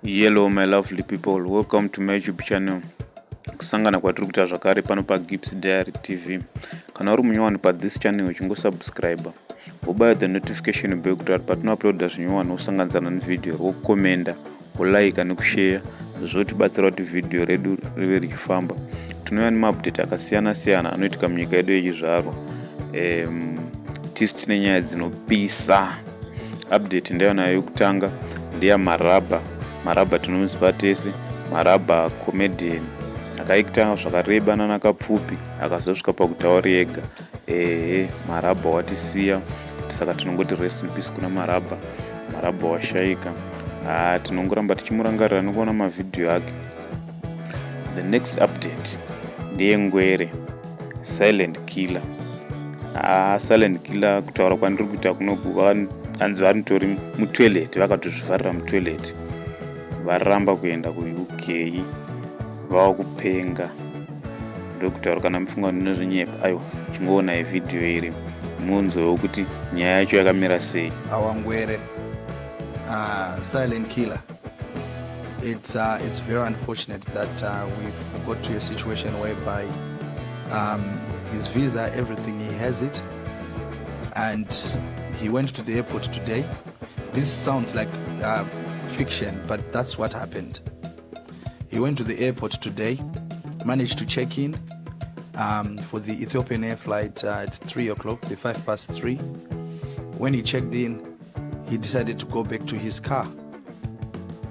Hello my lovely people, welcome to my YouTube channel. Kusangana kwatiri kuita zvakare pano pagibbsdairytv. Kana uri munyowani this channel chingosubscribe wobaya the notification bell kuti patinouploada zvinyowani usanganidzana nevideo wokomenda wolike nekushare zvotibatsira kuti video redu rive richifamba. Tinouya nemaupdate akasiyana siyana anoitika munyika yedu yechizvarwa. Tisi tine nyaya dzinopisa. Update ndeyanayo yokutanga Marabha tinomuziva tese. Marabha comedian akaita zvakareba nakapfupi akazosvika pakutaura ega. Marabha watisiya, saka tinongoti rest in peace kuna Marabha washaika. Tinongoramba tichimurangarira nekuona mavideo ake. The next update ndeyengwere silent killer. Silent killer kutaura kwandiri kuita kunoku anzi vanotori mutoilet, vakatozvivharira mutoilet. Varamba kuenda kuUK, vava kupenga. Ndokutaura kana mufunga nezvinyepa aiwa chingoona video iri munzwewo kuti nyaya yacho yakamira sei. Awangwere silent killer. It's very unfortunate that we've got to a situation whereby his visa, everything, he has it, and he went to the airport today. This sounds like fiction, but that's what happened. He went to the airport today, managed to check in for the Ethiopian Air flight at 3 o'clock, the 3:05. When he checked in, he decided to go back to his car,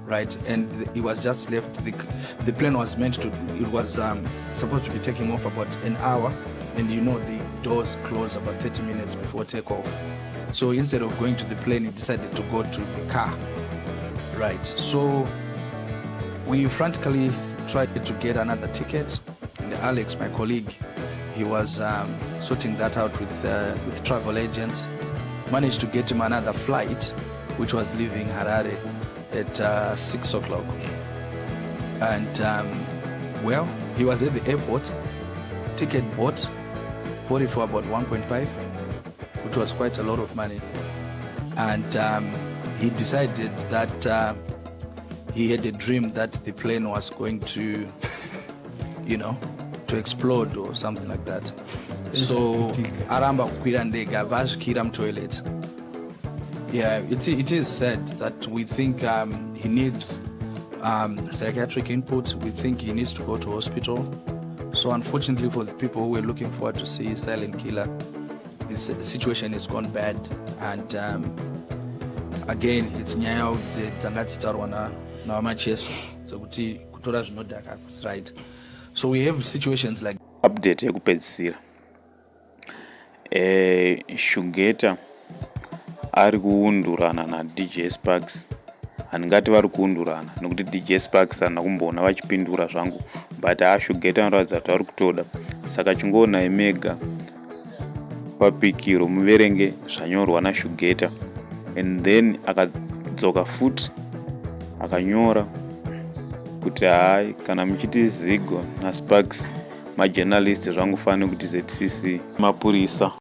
right? And he was just left. The plane was supposed to be taking off about an hour, and you know the doors close about 30 minutes before takeoff. So instead of going to the plane, he decided to go to the car, right? So we frantically tried to get another ticket, and Alex, my colleague, he was sorting that out with travel agents. Managed to get him another flight, which was leaving Harare at 6 o'clock. And well, he was at the airport, ticket bought it for about 1.5, which was quite a lot of money. And he decided that he had a dream that the plane was going to, to explode or something like that. So aramba kukwira ndege vasvikira mutoilet. Yeah, it is said that we think he needs psychiatric input. We think he needs to go to hospital. So unfortunately for the people who were looking forward to see silent killer, this situation has gone bad. And again, it's nyaya dzangatsitarwa navamacheso dzokuti kutora zvinodhaka, right? So we have situations like update yekupedzisira. Shungeta ari kuundurana naDJ Sparks. Handingati vari kuundurana nokuti DJ Sparks handina kumboona vachipindura zvangu, but Shungeta anoratidza kuti vari kutoda. Saka chingoona Mega papikiro muverenge zvanyorwa naShungeta, and then akadzoka futi akanyora kuti hai kana muchiti zigo naSparks majournalist zvangu fane kuti ZCC mapurisa.